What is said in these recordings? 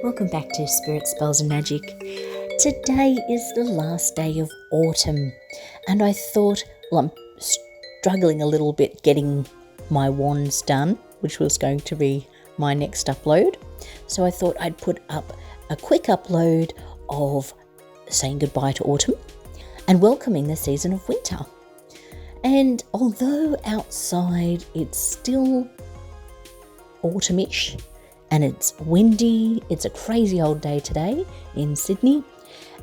Welcome back to Spirit Spells and Magic. Today is the last day of autumn, and I thought, I'm struggling a little bit getting my wands done, which was going to be my next upload. So I thought I'd put up a quick upload of saying goodbye to autumn and welcoming the season of winter. And although outside it's still autumnish and it's windy, it's a crazy old day today in Sydney,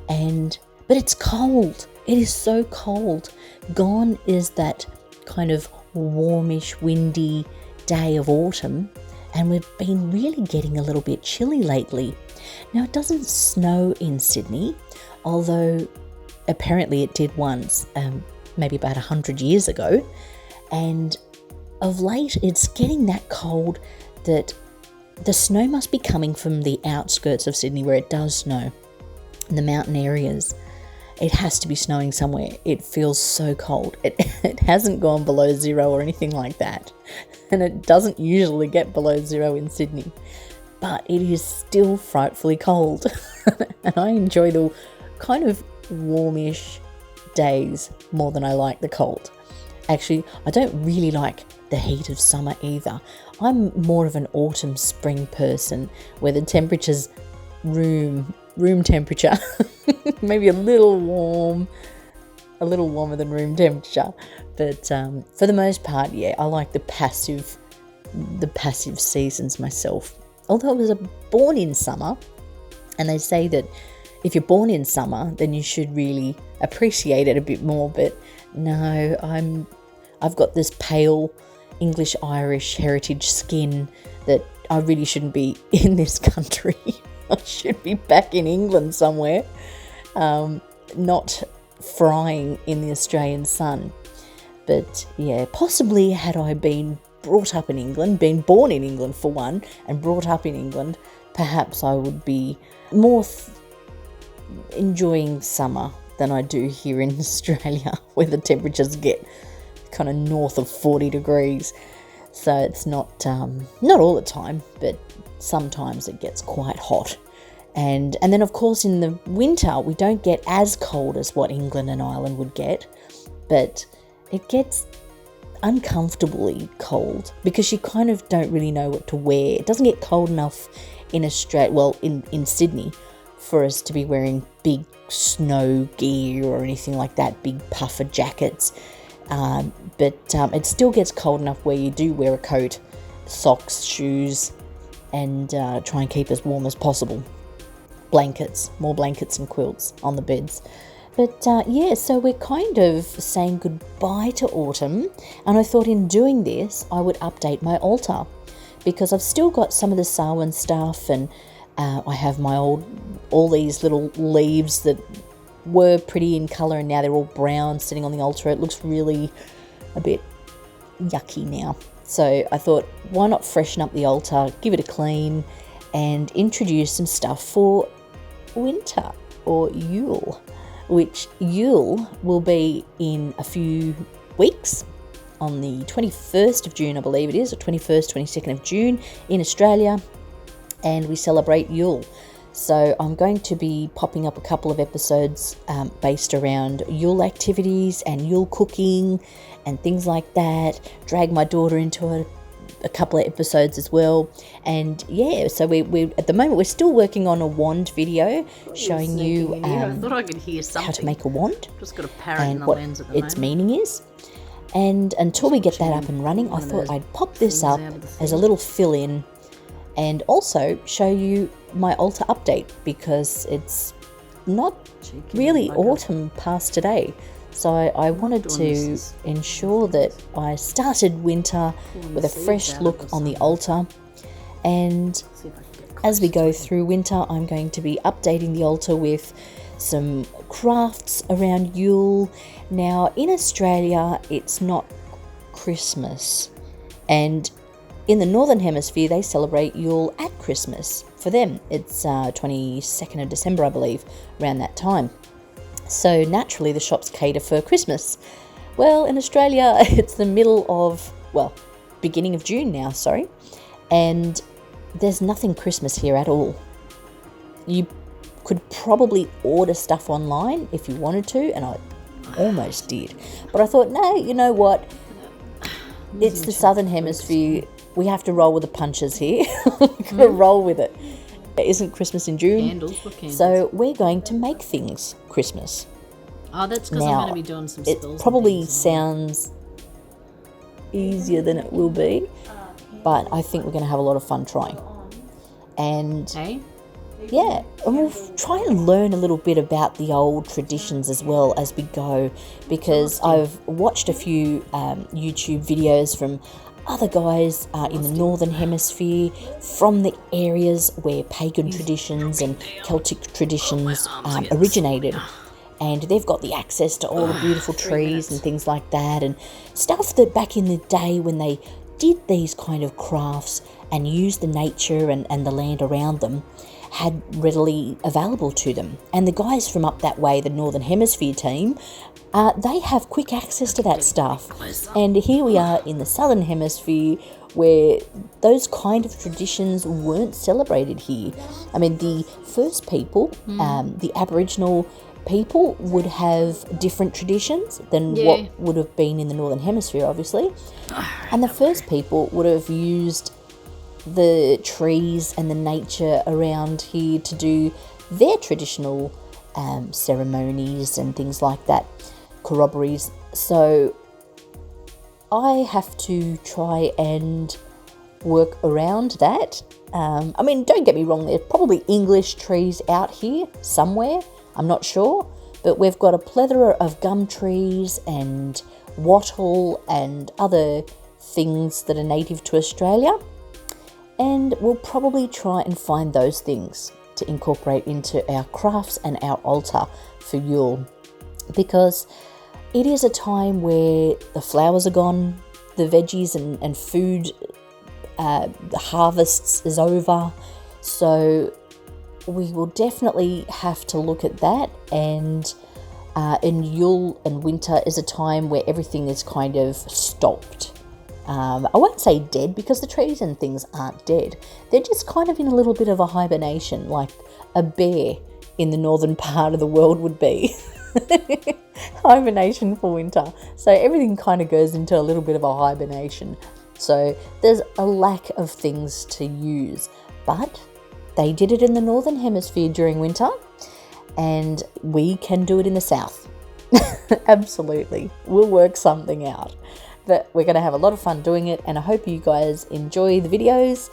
but it's cold. It is so cold. Gone is that kind of warmish, windy day of autumn, and we've been really getting a little bit chilly lately. Now, it doesn't snow in Sydney, although apparently it did once, maybe about 100 years ago, and of late it's getting that cold that the snow must be coming from the outskirts of Sydney where it does snow, in the mountain areas. It has to be snowing somewhere. It feels so cold. It hasn't gone below zero or anything like that, and it doesn't usually get below zero in Sydney, but it is still frightfully cold. And I enjoy the kind of warmish days more than I like the cold. Actually, I don't really like the heat of summer either. I'm more of an autumn spring person where the temperature's room temperature, maybe a little warmer than room temperature. But for the most part, yeah, I like the passive seasons myself. Although I was born in summer, and they say that if you're born in summer, then you should really appreciate it a bit more. But no, I've got this pale English-Irish heritage skin that I really shouldn't be in this country. I should be back in England somewhere, not frying in the Australian sun. But yeah, possibly had I been brought up in England, been born in England for one, and brought up in England, perhaps I would be more enjoying summer than I do here in Australia, where the temperatures get kind of north of 40 degrees. So it's not all the time, but sometimes it gets quite hot. And then of course in the winter we don't get as cold as what England and Ireland would get, but it gets uncomfortably cold because you kind of don't really know what to wear. It doesn't get cold enough in Australia, in Sydney, for us to be wearing big snow gear or anything like that, big puffer jackets. But it still gets cold enough where you do wear a coat, socks, shoes, and try and keep as warm as possible. More blankets and quilts on the beds. But yeah, so we're kind of saying goodbye to autumn, and I thought in doing this I would update my altar, because I've still got some of the Samhain stuff, and I have all these little leaves that were pretty in colour and now they're all brown sitting on the altar. It looks really a bit yucky now. So I thought, why not freshen up the altar, give it a clean, and introduce some stuff for winter, or Yule, which Yule will be in a few weeks, on the 21st of June, I believe it is, or 21st, 22nd of June in Australia, and we celebrate Yule. So I'm going to be popping up a couple of episodes based around Yule activities and Yule cooking and things like that. Drag my daughter into a couple of episodes as well. And yeah, so we at the moment we're still working on a wand video showing you I thought I could hear something. how to make a wand. Just got a parrot in and the what lens at the its moment. meaning is. And until we get that up and running, I thought I'd pop this up as a little fill-in, and also show you my altar update, because it's not really autumn past today. So I wanted to ensure that I started winter with a fresh look on the altar. And as we go through winter, I'm going to be updating the altar with some crafts around Yule. Now, in Australia, it's not Christmas, and in the Northern Hemisphere, they celebrate Yule at Christmas. For them, it's 22nd of December, I believe, around that time. So naturally, the shops cater for Christmas. Well, in Australia, it's the beginning of June now, and there's nothing Christmas here at all. You could probably order stuff online if you wanted to, and I almost did. But I thought, no, you know what? It's the Southern Hemisphere. We have to roll with the punches here. We've got to roll with it. It isn't Christmas in June. Candles for candles. So we're going to make things Christmas. Oh, that's because I'm going to be doing some spills. It probably sounds easier than it will be, but I think we're going to have a lot of fun trying. And Hey? yeah, and we'll try and learn a little bit about the old traditions as well as we go, because I've watched a few YouTube videos from other guys in the Northern Hemisphere, from the areas where pagan traditions and Celtic traditions originated. And they've got the access to all the beautiful trees and things like that, and stuff that back in the day when they did these kind of crafts and used the nature and the land around them had readily available to them. And the guys from up that way, the Northern Hemisphere team, they have quick access to that stuff. And here we are in the Southern Hemisphere where those kind of traditions weren't celebrated here. I mean, the first people, the Aboriginal people, would have different traditions than what would have been in the Northern Hemisphere, obviously. And the first people would have used the trees and the nature around here to do their traditional ceremonies and things like that, corroborees. So I have to try and work around that. I mean, don't get me wrong, there's probably English trees out here somewhere, I'm not sure, but we've got a plethora of gum trees and wattle and other things that are native to Australia. And we'll probably try and find those things to incorporate into our crafts and our altar for Yule, because it is a time where the flowers are gone, the veggies and food, the harvests is over. So we will definitely have to look at that. And in Yule and winter is a time where everything is kind of stopped. I won't say dead, because the trees and things aren't dead. They're just kind of in a little bit of a hibernation, like a bear in the northern part of the world would be. Hibernation for winter. So everything kind of goes into a little bit of a hibernation. So there's a lack of things to use. But they did it in the Northern Hemisphere during winter, and we can do it in the South. Absolutely. We'll work something out. But we're going to have a lot of fun doing it, and I hope you guys enjoy the videos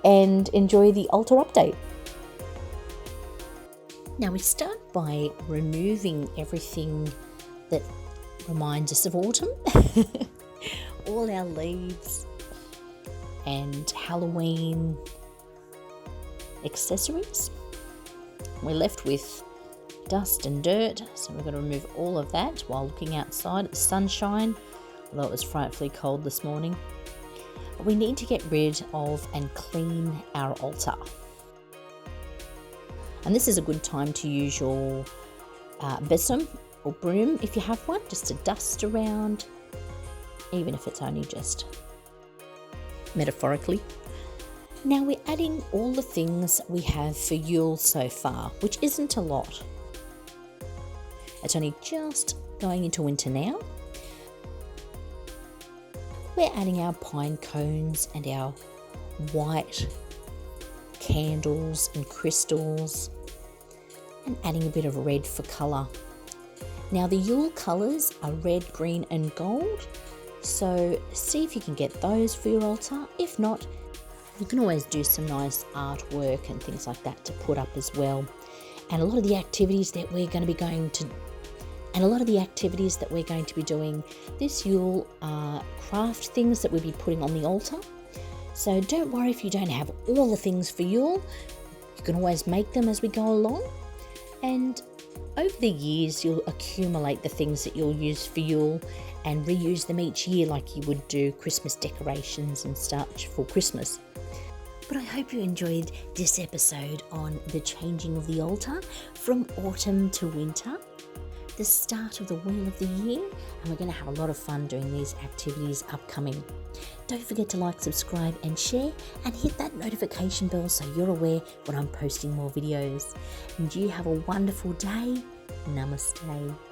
and enjoy the altar update. Now we start by removing everything that reminds us of autumn. All our leaves and Halloween accessories. We're left with dust and dirt, so we're going to remove all of that while looking outside at the sunshine, although it was frightfully cold this morning. But we need to get rid of and clean our altar. And this is a good time to use your besom or broom, if you have one, just to dust around, even if it's only just metaphorically. Now we're adding all the things we have for Yule so far, which isn't a lot. It's only just going into winter now. We're adding our pine cones and our white candles and crystals, and adding a bit of red for colour. Now the Yule colours are red, green and gold, so see if you can get those for your altar. If not, you can always do some nice artwork and things like that to put up as well. And a lot of the activities that we're going to be doing this Yule are craft things that we'll be putting on the altar. So don't worry if you don't have all the things for Yule. You can always make them as we go along. And over the years, you'll accumulate the things that you'll use for Yule and reuse them each year, like you would do Christmas decorations and such for Christmas. But I hope you enjoyed this episode on the changing of the altar from autumn to winter. the start of the wheel of the year, and we're going to have a lot of fun doing these activities upcoming. Don't forget to like, subscribe and share, and hit that notification bell so you're aware when I'm posting more videos. And you have a wonderful day. Namaste.